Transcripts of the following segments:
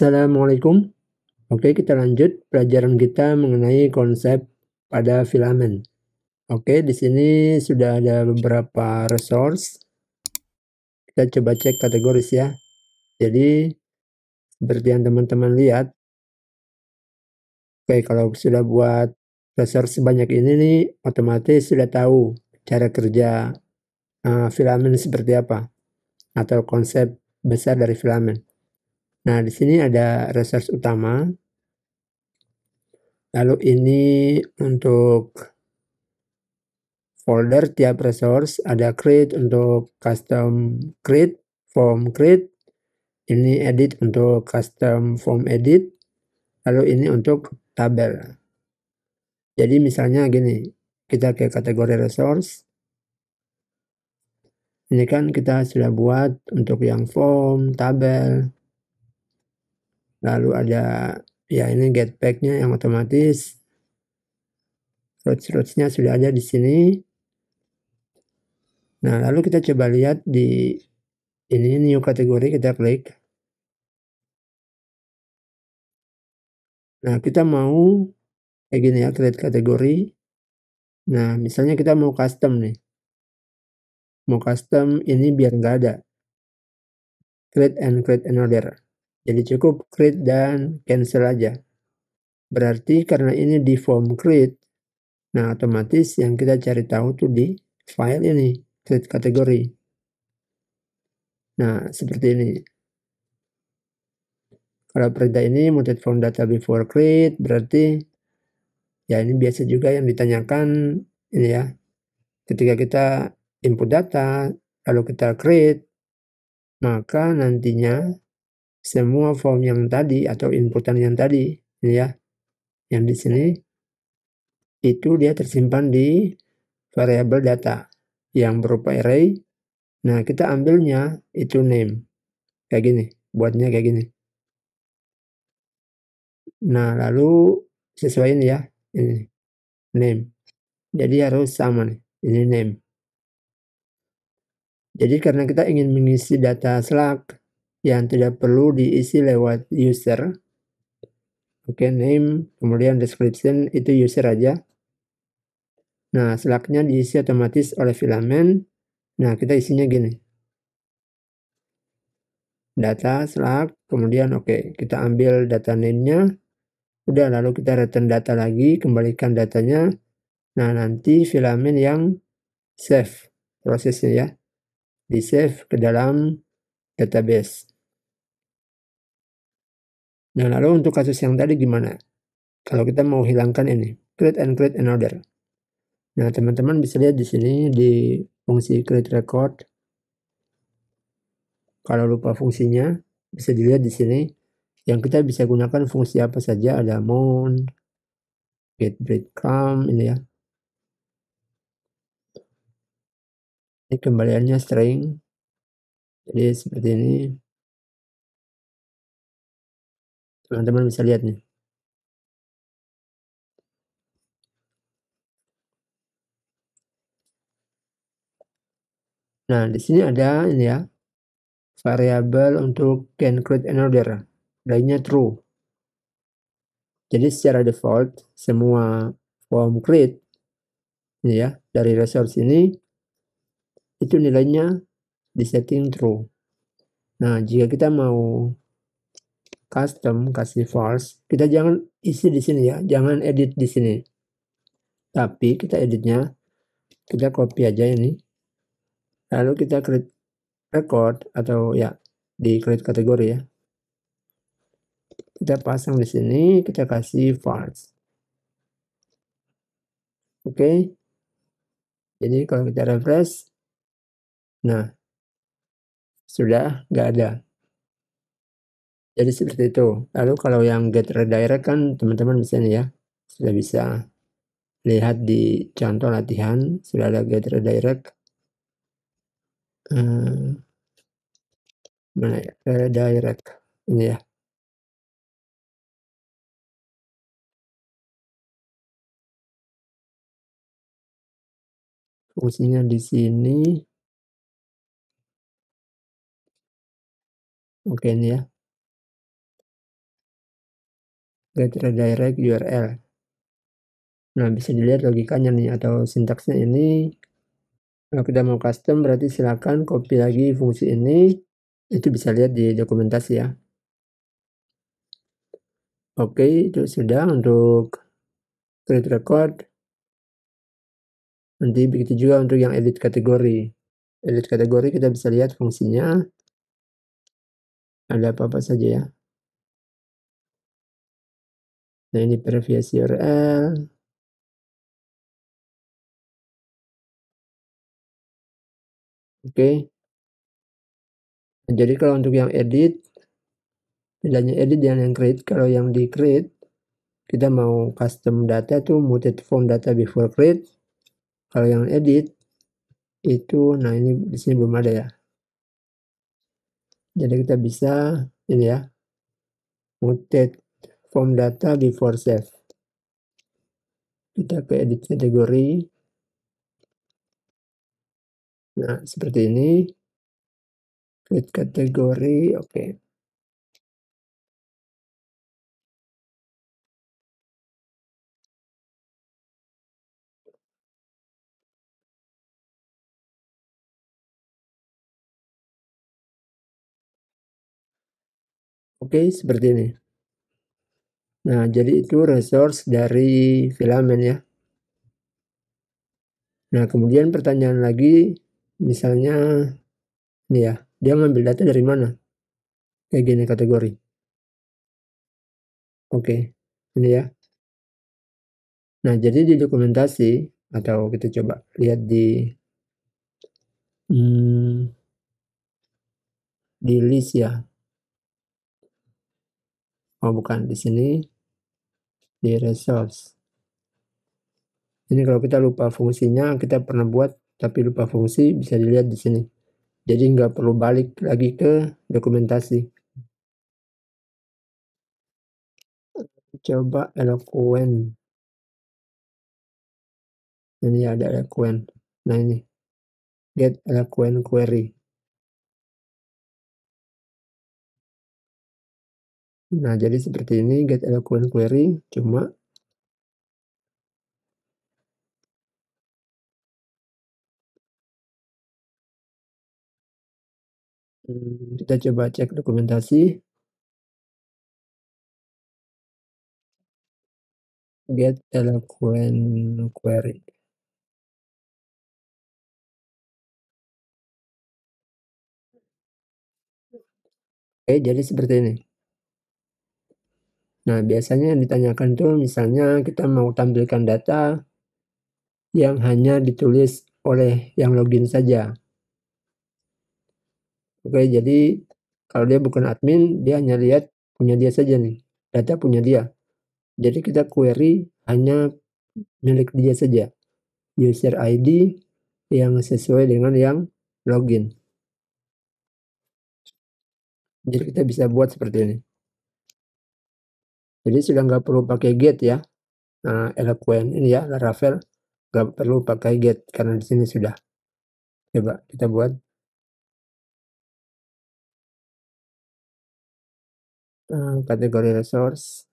Assalamualaikum. Oke, kita lanjut pelajaran kita mengenai konsep pada filamen. Oke, di sini sudah ada beberapa resource. Kita coba cek kategoris ya. Jadi, seperti yang teman-teman lihat, oke, kalau sudah buat resource sebanyak ini nih, otomatis sudah tahu cara kerja filamen seperti apa atau konsep besar dari filamen. Nah, di sini ada resource utama. Lalu ini untuk folder tiap resource, ada create untuk custom create, form create, ini edit untuk custom form edit, lalu ini untuk tabel. Jadi misalnya gini, kita ke kategori resource, ini kan kita sudah buat untuk yang form, tabel, lalu ada ya ini get pack-nya yang otomatis, routes-nya sudah ada di sini. Nah, lalu kita coba lihat di ini new kategori, kita klik. Nah, kita mau kayak gini ya, create kategori. Nah, misalnya kita mau custom nih. Mau custom ini biar nggak ada. Create another. Jadi cukup create dan cancel aja. Berarti karena ini di form create, nah otomatis yang kita cari tahu tuh di file ini, create kategori. Nah, seperti ini. Kalau perintah ini mutate form data before create, berarti ya ini biasa juga yang ditanyakan ini ya. Ketika kita input data, lalu kita create, maka nantinya semua form yang tadi atau inputan yang tadi ini ya, yang di sini itu dia tersimpan di variabel data yang berupa array. Nah, kita ambilnya itu name. Kayak gini, buatnya kayak gini. Nah, lalu sesuaiin ya, ini name. Jadi harus sama nih, ini name. Jadi karena kita ingin mengisi data Slack yang tidak perlu diisi lewat user, oke, name, kemudian description itu user aja. Nah, Slack-nya diisi otomatis oleh filamen. Nah, kita isinya gini. Data, Slack, kemudian oke, kita ambil data name-nya. Udah, lalu kita return data lagi, kembalikan datanya. Nah, nanti filamen yang save prosesnya ya. Di save ke dalam database. Nah, lalu untuk kasus yang tadi gimana? Kalau kita mau hilangkan ini, create another. Nah, teman-teman bisa lihat di sini di fungsi create record. Kalau lupa fungsinya, bisa dilihat di sini. Yang kita bisa gunakan fungsi apa saja, ada mount, get breadcrumb ini ya. Ini kembaliannya string. Jadi seperti ini. Teman-teman bisa lihat nih. Nah, di sini ada ini ya. Variabel untuk can create another. Lainnya true. Jadi secara default semua form create ini ya dari resource ini itu nilainya disetting true. Nah, jika kita mau custom kasih false, kita jangan isi di sini ya, jangan edit di sini. Tapi kita editnya, kita copy aja ini. Lalu kita create record atau ya di create kategori ya. Kita pasang di sini, kita kasih false. Oke. Jadi kalau kita refresh, nah sudah nggak ada. Jadi seperti itu. Lalu kalau yang get redirect kan teman-teman bisa nih ya, sudah bisa lihat di contoh latihan sudah ada get redirect. Mana ya, redirect ini ya. Fungsinya di sini. Oke ini ya. get redirect URL. Nah, bisa dilihat logikanya nih atau sintaksnya ini. Kalau kita mau custom berarti silakan copy lagi fungsi ini. Itu bisa lihat di dokumentasi ya. Oke, itu sudah untuk create record. Nanti begitu juga untuk yang edit kategori. Edit kategori kita bisa lihat fungsinya. Ada apa-apa saja ya. Nah, ini previous URL. Oke. Jadi kalau untuk yang edit, bedanya edit dan yang create. Kalau yang di create, kita mau custom data tuh muted form data before create. Kalau yang edit itu, nah ini di sini belum ada ya. Jadi kita bisa ini ya, muted form data before save. Kita ke edit kategori. Nah, seperti ini. Create kategori, oke. Oke, seperti ini. Nah, jadi itu resource dari filament ya. Nah, kemudian pertanyaan lagi, misalnya ini ya, dia ngambil data dari mana? Kayak gini kategori. Oke, ini ya. Nah, jadi di dokumentasi, atau kita coba lihat di list ya. Oh, bukan, di sini, di resource. Ini kalau kita lupa fungsinya, kita pernah buat, tapi lupa fungsi, bisa dilihat di sini. Jadi nggak perlu balik lagi ke dokumentasi. Coba Eloquent. Ini ada Eloquent. Nah ini, get Eloquent query. Nah jadi seperti ini, get Eloquent query. Cuma kita coba cek dokumentasi. Get Eloquent query. Oke, jadi seperti ini. Nah, biasanya yang ditanyakan tuh misalnya kita mau tampilkan data yang hanya ditulis oleh yang login saja. Oke, jadi kalau dia bukan admin, dia hanya lihat punya dia saja nih. Data punya dia. Jadi kita query hanya milik dia saja. User ID yang sesuai dengan yang login. Jadi kita bisa buat seperti ini. Jadi sudah nggak perlu pakai get ya. Nah, Eloquent ini ya, Laravel nggak perlu pakai get karena di sini sudah. Coba kita buat kategori resource.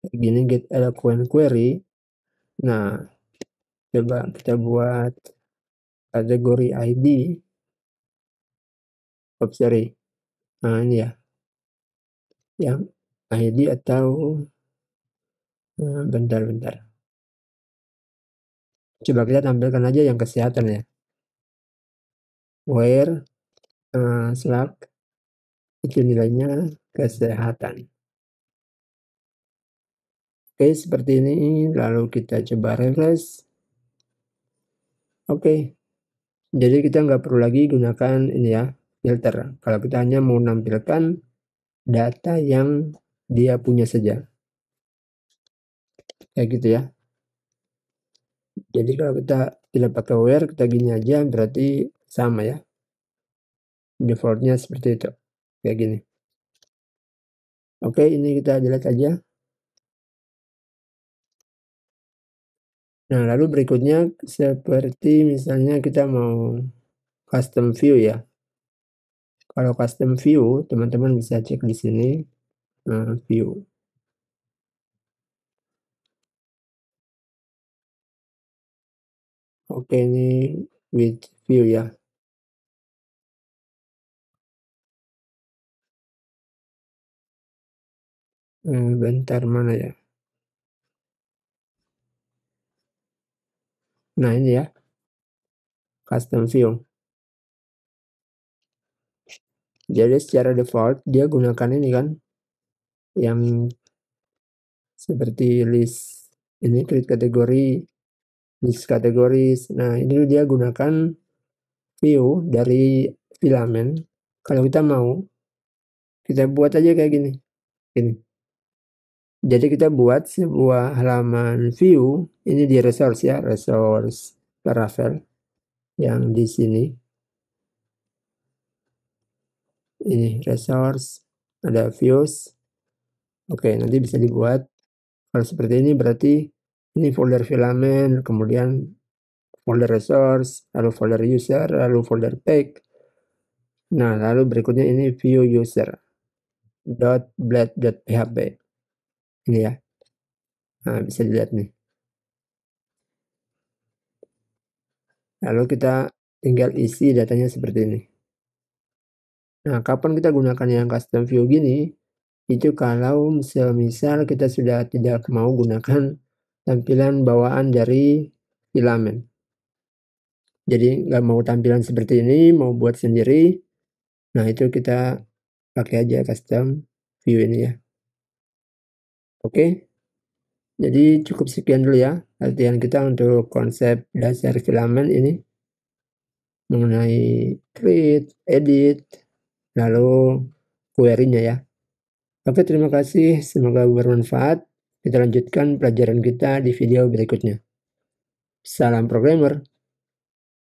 Gini get Eloquent query. Nah, coba kita buat kategori ID. Oh, sorry. Nah, ini ya. Yang ID atau bentar. Coba kita tampilkan aja yang kesehatan ya. Where Slack itu nilainya kesehatan. Oke, seperti ini. Lalu kita coba refresh. Oke, jadi kita nggak perlu lagi gunakan ini ya, filter. Kalau kita hanya mau menampilkan data yang dia punya saja. Kayak gitu ya. Jadi kalau kita tidak pakai where, kita gini aja, berarti sama ya. Defaultnya seperti itu. Kayak gini. Oke, ini kita delete aja. Nah, lalu berikutnya seperti misalnya kita mau custom view ya. Kalau custom view, teman-teman bisa cek di sini, view. Oke, ini with view ya. Bentar, mana ya? Nah, ini ya, custom view. Jadi secara default dia gunakan ini kan, yang seperti list ini, create kategori, list kategoris. Nah, ini dia gunakan view dari filament. Kalau kita mau, kita buat aja kayak gini. Gini. Jadi kita buat sebuah halaman view, ini di resource ya, resource Laravel yang di sini. Ini resource, ada views. Oke, nanti bisa dibuat. Kalau seperti ini berarti ini folder filament, kemudian folder resource, lalu folder user, lalu folder page. Nah, lalu berikutnya ini view user .blade.php. Ini ya. Nah, bisa dilihat nih. Lalu kita tinggal isi datanya seperti ini. Nah, kapan kita gunakan yang custom view gini? Itu kalau semisal kita sudah tidak mau gunakan tampilan bawaan dari filament. Jadi nggak mau tampilan seperti ini, mau buat sendiri. Nah, itu kita pakai aja custom view ini ya. Oke. Jadi cukup sekian dulu ya latihan kita untuk konsep dasar filament ini mengenai create, edit, lalu query-nya ya. Oke, terima kasih. Semoga bermanfaat. Kita lanjutkan pelajaran kita di video berikutnya. Salam programmer.